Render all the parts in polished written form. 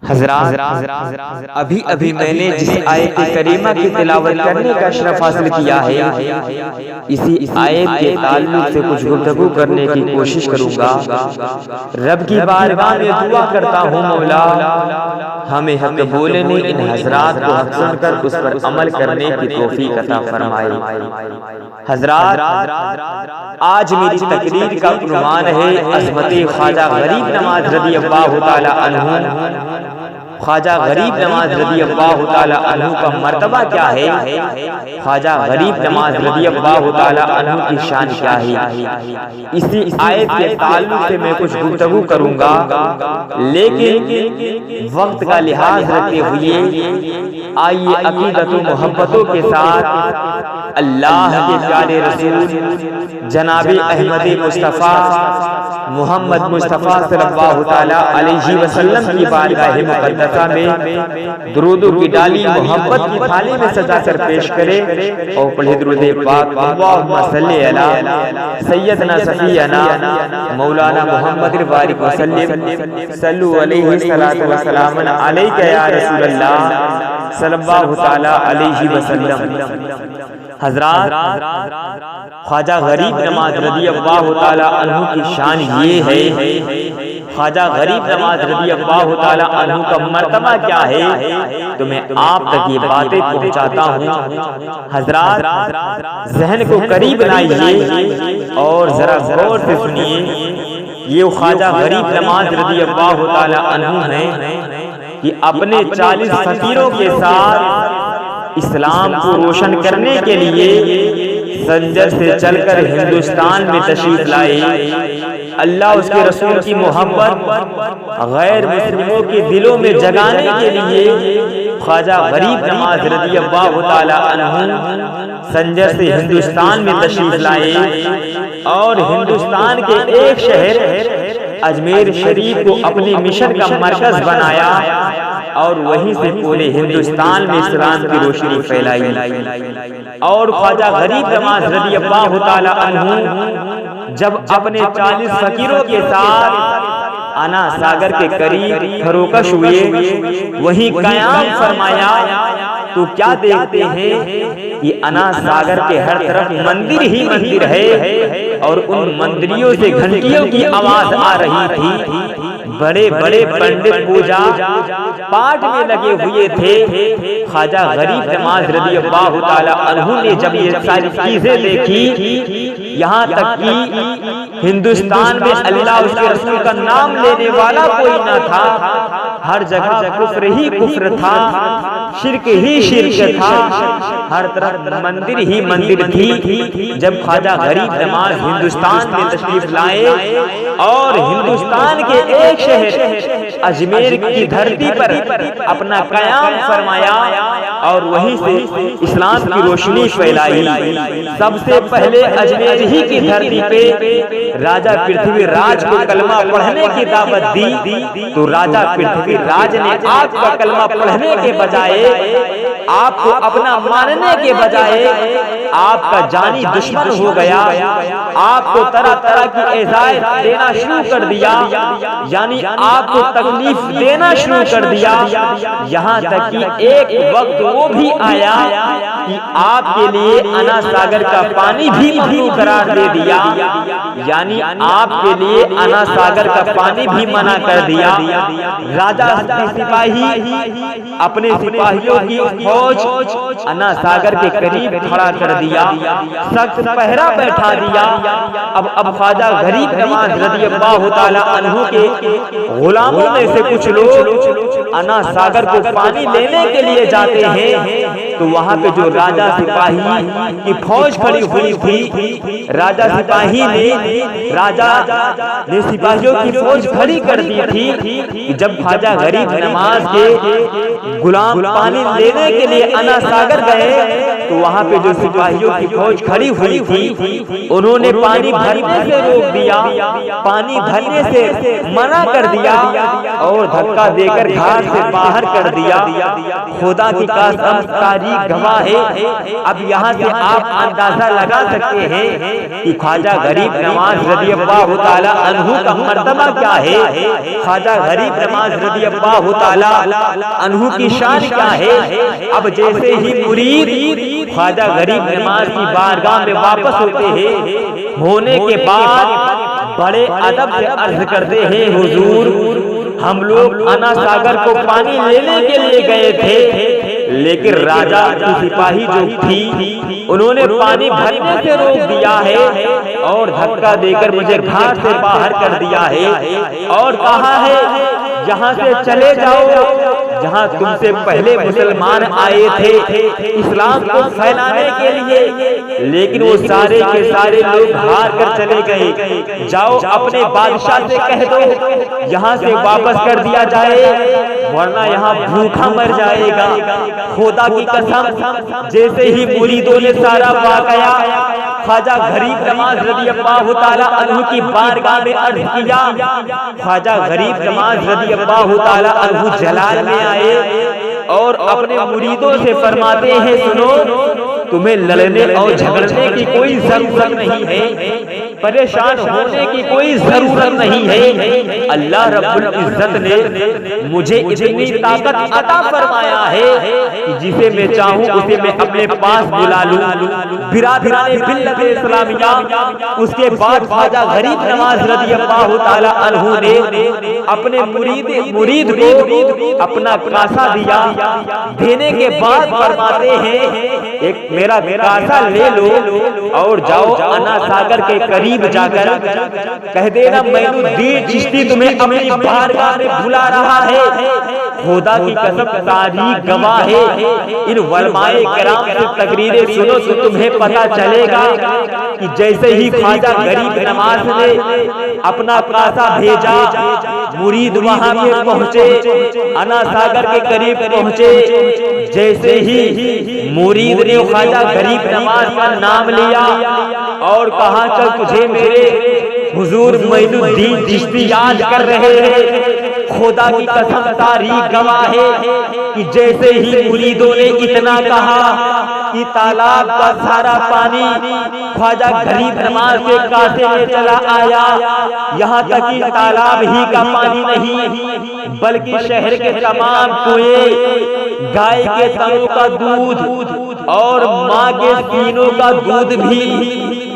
حضرات ابھی ابھی میں نے جس آیت کریمہ کی تلاوت کرنے کا شرف حاصل کیا ہے، اسی آیت کے تعلق سے کچھ گفتگو کرنے کی کوشش کروں گا۔ رب کی بارگاہ میں دعا کرتا ہوں مولا ہمیں حق بولنے، ان حضرات کو حق سن کر اس پر عمل کرنے کی توفیق عطا فرمائے۔ حضرات آج میری تقریر کا عنوان ہے عظمت خواجہ غریب نواز رضی اللہ تعالی عنہ۔ خواجہ غریب نواز رضی اللہ تعالی عنہ کا مرتبہ کیا ہے، خواجہ غریب نواز رضی اللہ تعالی عنہ کی شان کیا ہے، اسی آیت کے تعلق سے میں کچھ گفتگو کروں گا، لیکن وقت کا لحاظ رکھتے ہوئے آئیے عقیدت و محبتوں کے ساتھ اللہ کے پیارے رسول جناب احمد مصطفیٰ محمد مصطفیٰ صلی اللہ تعالی علیہ وسلم کی بارگاہ مقدسہ میں درودوں کی ڈالی محبت کی تھالی میں سجا کر پیش کرے اور پڑھے درود پاک اللہم صلی علی سیدنا صفینا مولانا محمد البارک وسلم صلو علیہ السلام علیک یا رسول اللہ صلی اللہ تعالی علیہ وسلم۔ حضرات خواجہ غریب نواز رضی اللہ تعالی عنہ کی شان یہ ہے، خواجہ غریب نواز رضی اللہ تعالی عنہ کا مرتبہ کیا ہے تو میں آپ تک یہ باتیں پہنچاتا ہوں۔ حضرات ذہن کو قریب لائیے اور ذرا غور سے سنیے، یہ خواجہ غریب نواز رضی اللہ تعالی عنہ ہیں کہ اپنے 40 فقیروں کے ساتھ اسلام کو روشن کرنے کے لیے سنجر سے چل کر ہندوستان میں تشریف لائے۔ اللہ اس کے رسول کی محبت غیر مسلموں کے دلوں میں جگانے کے لیے خواجہ غریب نواز رضی اللہ تعالی عنہ سنجر سے ہندوستان میں تشریف لائے اور ہندوستان کے ایک شہر اجمیر شریف کو اپنی مشن کا مرکز بنایا اور وہیں سے پورے ہندوستان میں اسلام کی روشنی پھیلائی۔ اور خواجہ غریب نواز رضی اللہ تعالی عنہ جب اپنے 40 فقیروں کے ساتھ انا ساگر کے قریب خروکش ہوئے، وہیں قیام فرمایا تو کیا دیکھتے ہیں، یہ انا ساگر کے ہر طرف مندر ہی مندر ہے اور ان مندریوں سے گھنٹیوں کی آواز آ رہی تھی۔ بڑے بڑے پنڈت پوجا پاٹ میں لگے ہوئے تھے۔ خواجہ غریب نواز رضی اللہ تعالی عنہ نے جب یہ ساری چیزیں دیکھی، یہاں تک کہ ہندوستان میں اللہ اس کے رسول کا نام لینے والا کوئی نہ تھا، ہر جگہ کفر ہی کفر تھا، شرک ہی شرک تھا، ہر طرف مندر ہی مندر تھی۔ جب خواجہ غریب نواز ہندوستان میں تشریف لائے اور ہندوستان کے ایک شہر اجمیر کی دھرتی پر اپنا قیام فرمایا اور وہیں سے اسلام کی روشنی پھیلائی، سب سے پہلے اجمیر ہی کی دھرتی پہ راجہ پرتھوی راج کو کلمہ پڑھنے کی دعوت دی تو راجہ پرتھوی راج نے آپ کا کلمہ پڑھنے کے بجائے، آپ کو اپنا ماننے کے بجائے آپ کا جانی دشمن ہو گیا، آپ کو طرح طرح کی ایذائیں دینا شروع کر دیا، یعنی آپ کو تکلیف دینا شروع کر دیا، یہاں تک کہ ایک وقت وہ بھی آیا کہ آپ کے لیے انا ساگر کا پانی بھی ممنوع قرار دے دیا، یعنی آپ کے لیے انا ساگر کا پانی بھی منع کر دیا۔ راجہ سپاہی اپنے سپاہیوں کی فوج انا ساگر کے قریب کھڑا کر دیا، سخت پہرا بیٹھا دیا۔ اب خواجہ غریب نواز رضی اللہ تعالی عنہ کے غلاموں میں سے کچھ لوگ انا ساگر کو پانی لینے کے لیے جاتے ہیں تو وہاں پہ جو راجہ سپاہی کی فوج کھڑی ہوئی تھی، راجہ سپاہی نے سپاہیوں کی فوج کھڑی کر دی تھی۔ جب خواجہ غریب نواز کے غلام پانی لینے کے لیے انا ساگر گئے تو وہاں پہ جو سپاہیوں کی فوج کھڑی ہوئی تھی، انہوں نے پانی بھرنے سے روک دیا، پانی بھرنے سے منع کر دیا، اور دھکا دے کر گھاٹ سے باہر کر دیا۔ خدا کی قسم تاریخ گواہ ہے۔ اب یہاں سے آپ اندازہ لگا سکتے ہیں کہ خواجہ غریب نواز رضی اللہ تعالی عنہ کا مرتبہ کیا ہے، خواجہ غریب نواز رضی اللہ تعالی عنہ کی شان کیا ہے۔ اب جیسے ہی مرید خواجہ غریب نواز کی بارگاہ میں واپس ہوتے ہیں، ہونے کے بعد بڑے ادب سے عرض کرتے ہیں، حضور ہم لوگ انا ساگر کو پانی لینے کے لیے گئے تھے، لیکن راجہ کی سپاہی جو تھی انہوں نے پانی بھرنے سے روک دیا ہے اور دھکا دے کر مجھے گھاٹ سے باہر کر دیا ہے اور کہا ہے یہاں سے چلے جاؤ جہاں تم سے پہلے مسلمان آئے تھے اسلام کو پھیلانے کے لیے، لیکن وہ سارے کے سارے لوگ ہار کر چلے گئے۔ جاؤ اپنے بادشاہ سے کہہ دو یہاں سے واپس کر دیا جائے ورنہ یہاں بھوکا مر جائے گا۔ خدا کی قسم جیسے ہی مریدوں نے سارا واقعہ خواجہ غریب نواز رضی اللہ تعالی عنہ کی بارگاہ میں عرض کیا، خواجہ غریب نواز رضی اللہ تعالی عنہ جلال میں آئے اور اپنے مریدوں سے فرماتے ہیں، سنو تمہیں لڑنے اور جھگڑنے کی کوئی ضرورت نہیں ہے، پریشان ہونے کی کوئی ضرورت نہیں ہے۔ اللہ رب العزت نے مجھے اتنی طاقت عطا فرمایا ہے کہ جسے میں چاہوں اسے میں اپنے پاس بلا لوں۔ برادران ملت اسلامیہ، اس کے بعد خواجہ غریب نواز رضی اللہ تعالی عنہ نے اپنے مرید کو اپنا کاسا دیا، دینے کے بعد فرماتے ہیں ایک میرا کاسا لے لو اور جاؤ انا ساگر کے قریب جا کر کہہ دینا معین الدین چشتی تمہیں اپنی بارگاہ میں بلا رہا ہے۔ خدا کی قسم تاریخ گواہ ہے، ان علماء کرام سے تقریریں سنو تو تمہیں پتہ چلے گا کہ جیسے ہی خواجہ غریب نواز نے اپنا کاسا بھیجا، مرید وہاں پہ پہنچے، انا ساگر کے قریب پہنچے، جیسے ہی مرید نے خواجہ غریب نواز کا نام لیا اور کہا چل تجھے میرے حضور معین الدین چشتی یاد کر رہے ہیں۔ خدا کی قسم تاریخ گواہ ہے کہ جیسے ہی مریدوں نے اتنا کہا کہ تالاب کا سارا پانی خواجہ غریب نواز کے کاسے میں چلا آیا، یہاں تک کہ تالاب ہی کا پانی نہیں بلکہ شہر کے تمام کنویں، گائے کے تنوں کا دودھ اور ماں کے سینوں کا دودھ بھی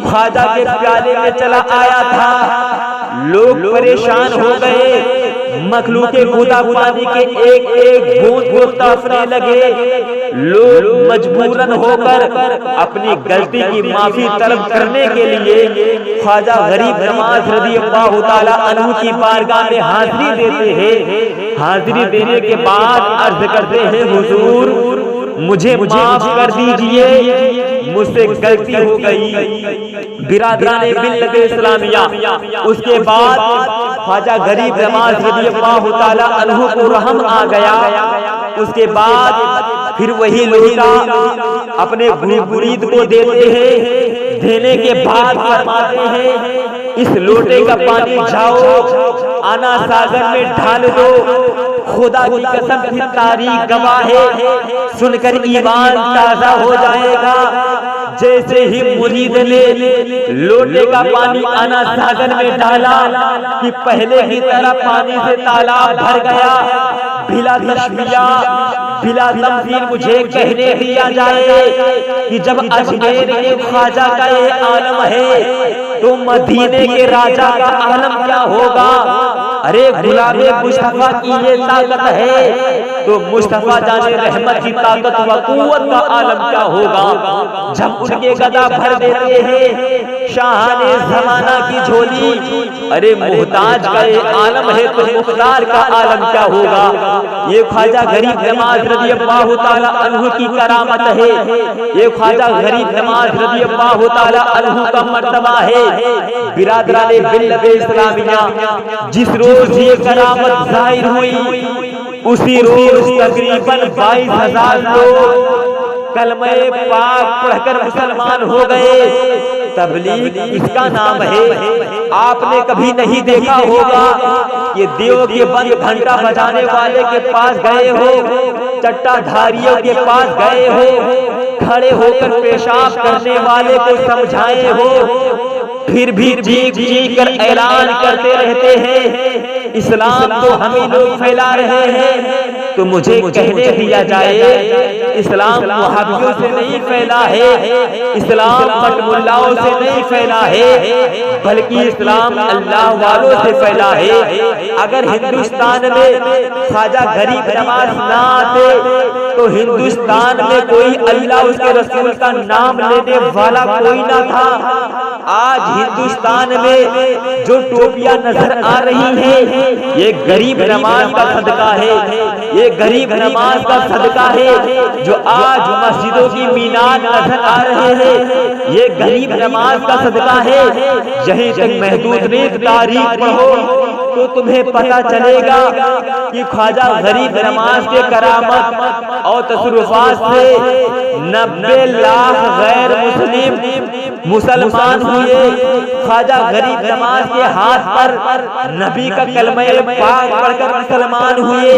خواجہ کے پیالے میں چلا آیا تھا۔ لوگ پریشان ہو گئے، مخلوق خدا پانی کے ایک ایک بوند کو تافنے لگے، لوگ مجبوراً ہو کر اپنی غلطی کی معافی طلب کرنے کے لیے خواجہ غریب نواز رضی اللہ تعالی عنہ کی بارگاہ میں حاضری دیتے ہیں۔ حاضری دینے کے بعد عرض کرتے ہیں، حضور مجھے معاف کر دیجئے، مجھ سے غلطی ہو گئی۔ برادران ملت اسلامیہ، اس کے بعد خواجہ غریب نواز رضی اللہ تعالی عنہ کو رحم آ گیا۔ اس کے بعد پھر وہی لوٹا اپنے مرید کو دیتے ہیں، دینے کے بعد فرماتے ہیں اس لوٹے کا پانی جاؤ انا ساگر میں ڈھال دو۔ خدا کی قسم کی تاریخ گواہ ہے، سن کر ایمان تازہ ہو جائے گا۔ جیسے ہی مرید نے لوٹے کا پانی انا ساگر میں ڈالا کہ پہلے کی طرح پانی سے تالاب بھر گیا۔ بلا تشبیہ بلا تمثیل مجھے کہنے دیا جائے کہ جب اجمیر کے خواجہ کا یہ عالم ہے تو مدینے کے راجہ کا عالم کیا ہوگا؟ ارے غلام مصطفیٰ کی یہ طاقت ہے تو مصطفیٰ جان رحمت کی طاقت و قوت کا عالم کیا ہوگا؟ جب ان کے گدا بھر دیتے ہیں شاہان زمانہ کی جھولی، ارے محتاج کا یہ عالم ہے تو مقدار کا عالم کیا ہوگا؟ یہ خواجہ غریب نواز رضی اللہ تعالی عنہ کی کرامت ہے، یہ خواجہ غریب نواز رضی اللہ تعالی عنہ کا مرتبہ ہے۔ برادران ملت اسلامیہ، جس روز یہ کرامت ظاہر ہوئی اسی روز تقریباً 22,000 لوگ کلمہ پاک پڑھ کر مسلمان ہو گئے۔ تبلیغ اس کا نام ہے۔ آپ نے کبھی نہیں دیکھا ہوگا یہ دیو کے بند گھنٹا بجانے والے کے پاس گئے ہو، چٹا دھاریوں کے پاس گئے ہو، کھڑے ہو کر پیشاب کرنے والے کو سمجھائے ہو، پھر بھی چیخ چیخ کر اعلان کرتے رہتے ہیں اسلام تو ہم ہی لوگ پھیلا رہے ہیں۔ تو مجھے کہنے دیا جائے اسلام وہابیوں سے نہیں پھیلا ہے، اسلام بٹ ملاؤں سے نہیں پھیلا ہے، بلکہ اسلام اللہ والوں سے پھیلا ہے۔ اگر ہندوستان میں خواجہ غریب نواز نہ آتے تو ہندوستان میں کوئی اللہ اس کے رسول کا نام لینے والا کوئی نہ تھا۔ آج ہندوستان میں جو ٹوپیاں نظر آ رہی ہیں یہ غریب نواز کا صدقہ ہے، یہ غریب نواز کا صدقہ ہے۔ جو آج مسجدوں کی مینار نظر آ رہے ہیں یہ غریب نواز کا صدقہ ہے۔ یہیں تک محدود نہیں، تاریخ پڑھو تو تمہیں پتہ چلے گا کہ خواجہ غریب نواز کے کرامت اور تصرفات سے 90 لاکھ غیر مسلمان ہوئے۔ خواجہ غریب نواز کے ہاتھ پر نبی کا کلمہ پاک پڑھ کر مسلمان ہوئے۔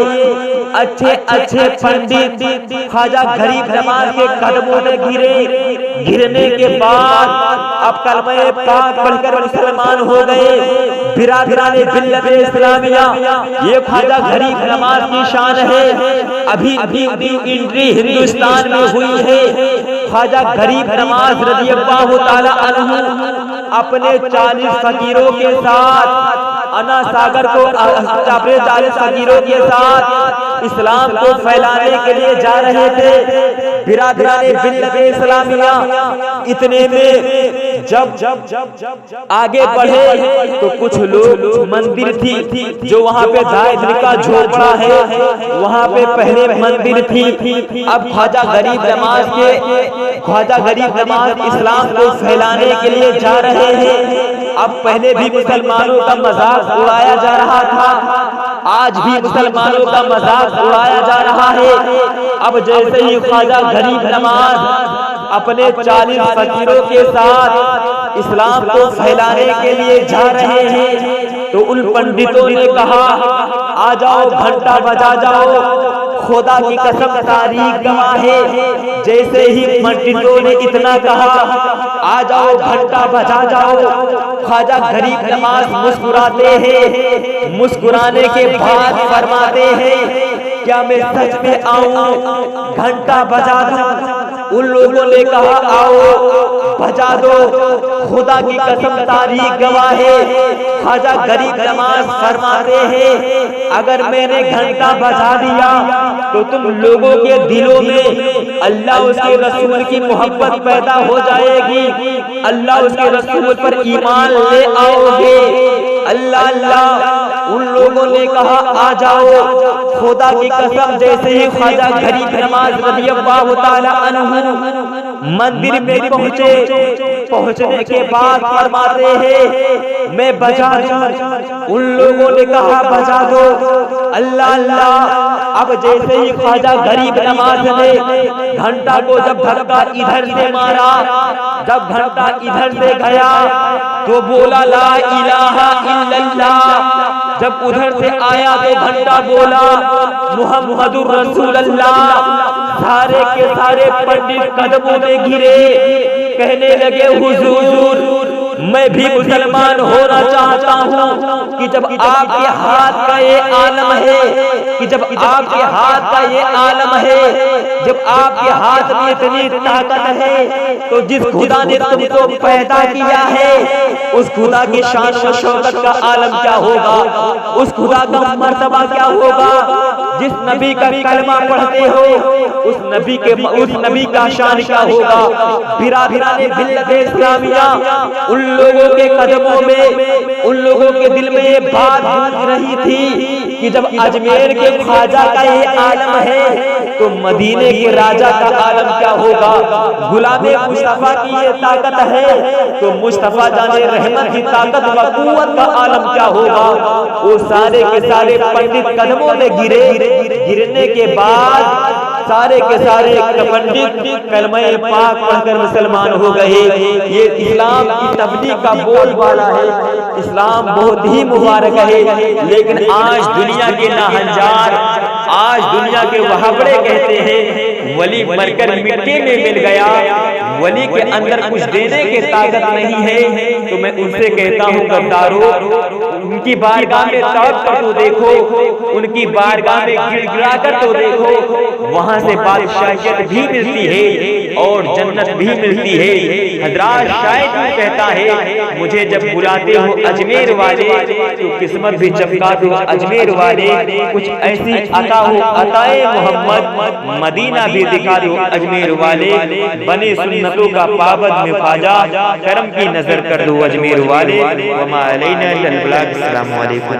اچھے اچھے پنڈت خواجہ غریب نواز کے قدموں میں گرے، گرنے کے بعد اب کلمہ پاک پڑھ کر مسلمان ہو گئے۔ برادران ملت اسلامیہ یہ خواجہ غریب نواز کی شان ہے۔ ابھی انٹری ہندوستان میں ہوئی ہے۔ خواجہ غریب نواز رضی اللہ تعالی عنہ اپنے 40 فقیروں کے ساتھ انا ساگر کو اپنے 40 فقیروں کے ساتھ اسلام کو پھیلانے کے لیے جا رہے تھے۔ برادران ملت اسلامیہ اتنے میں جب آگے بڑھے تو کچھ لوگ مندر تھی جو وہاں پہ دائر کا جھوپڑا ہے وہاں پہ پہلے مندر تھی۔ اب خواجہ غریب نواز اسلام کو پھیلانے کے لیے جا رہے ہیں۔ اب پہلے بھی مسلمانوں کا مذاق اڑایا جا رہا تھا، آج بھی مسلمانوں کا مذاق اڑایا جا رہا ہے۔ اب جیسے ہی خواجہ غریب نواز اپنے 40 فقیروں کے ساتھ اسلام کو پھیلانے کے لیے جا رہے ہیں تو ان پنڈتوں نے کہا آ جاؤ گھنٹا بجا جاؤ، خدا کی قسم تاریخ گواہ ہے۔ جیسے ہی پنڈتوں نے اتنا کہا آ جاؤ گھنٹا بجا جاؤ، خواجہ غریب نواز مسکراتے ہیں، مسکرانے کے بعد فرماتے ہیں کیا میں سچ میں آؤں گھنٹا بجا دوں؟ ان لوگوں نے کہا آؤ بجا دو، خدا کی قسم تاریخ گواہ ہے۔ خواجہ غریب نواز فرماتے ہیں اگر میں نے گھنٹا بجا دیا تو تم لوگوں کے دلوں میں اللہ اس کے رسول کی محبت پیدا ہو جائے گی، اللہ اس کے رسول پر ایمان لے آؤ گے۔ اللہ اللہ ان لوگوں نے کہا آ جاؤ، خدا کی قسم جیسے ہی خواجہ غریب نواز رضی اللہ تعالی عنہ مندر میں پہنچنے کے بعد فرماتے ہیں میں بجا دوں۔ ان لوگوں نے کہا بجا دو، اللہ اللہ۔ اب جیسے ہی خواجہ غریب نواز نے گھنٹا کو جب دھکا ادھر سے مارا، جب گھنٹا ادھر سے گیا تو بولا لا الہ الا اللہ، جب ادھر سے آیا تو گھنٹا بولا محمد رسول اللہ۔ سارے کے سارے پنڈت قدموں میں گرے، کہنے لگے حضور میں بھی مسلمان ہونا چاہتا ہوں کہ جب آپ کے ہاتھ کا یہ عالم ہے، کہ جب آپ کے ہاتھ کا یہ عالم ہے، جب آپ کے ہاتھ میں اتنی طاقت ہے تو جس خدا نے تم کو پیدا کیا ہے اس خدا کی شان و شوکت کا عالم کیا ہوگا، اس خدا کا مرتبہ کیا ہوگا، جس نبی کا کلمہ پڑھتے ہو اس نبی کا شان کیا ہوگا۔ برادران ملت اسلامیہ ان لوگوں کے قدموں میں، ان لوگوں کے دل میں یہ بات گونج رہی تھی کہ جب اجمیر کے خواجہ کا یہ عالم ہے تو مدینے کے راجہ کا عالم کیا ہوگا، غلام مصطفیٰ کی یہ طاقت ہے تو مصطفیٰ جان رحمت کی طاقت و قوت کا عالم کیا ہوگا۔ وہ سارے کے سارے پنڈت قدموں میں گرے، گرنے کے بعد سارے کے سارے پنڈت کلمہ پاک پڑھ کر مسلمان ہو گئے۔ یہ اسلام کی تبلیغ کا بول بالا ہے، اسلام بہت ہی مبارک ہے، لیکن آج دنیا کے ناہنجار، آج دنیا کے وہابڑے کہتے ہیں ولی مر کر مٹی میں مل گیا، ولی کے اندر کچھ دینے کی طاقت نہیں ہے۔ تو میں ان سے کہتا ہوں غدارو، ان کی بارگاہ میں تڑپ کر تو دیکھو، ان کی بارگاہ میں گڑ گڑا کر تو دیکھو، وہاں سے بادشاہیت بھی ملتی ہے اور جنت بھی ملتی ہے۔ حضرات شاید وہ کہتا ہے مجھے جب بلاتے ہو اجمیر والے تو قسمت بھی چمکا دو اجمیر والے، کچھ ایسی عطا ہو عطائے محمد، مدینہ بھی دکھا دو اجمیر والے، بنے سنتوں کا پابند میں خواجہ، کرم کی نظر کر دو اجمیر والے۔ وما علینا الا البلاغ۔ السلام علیکم۔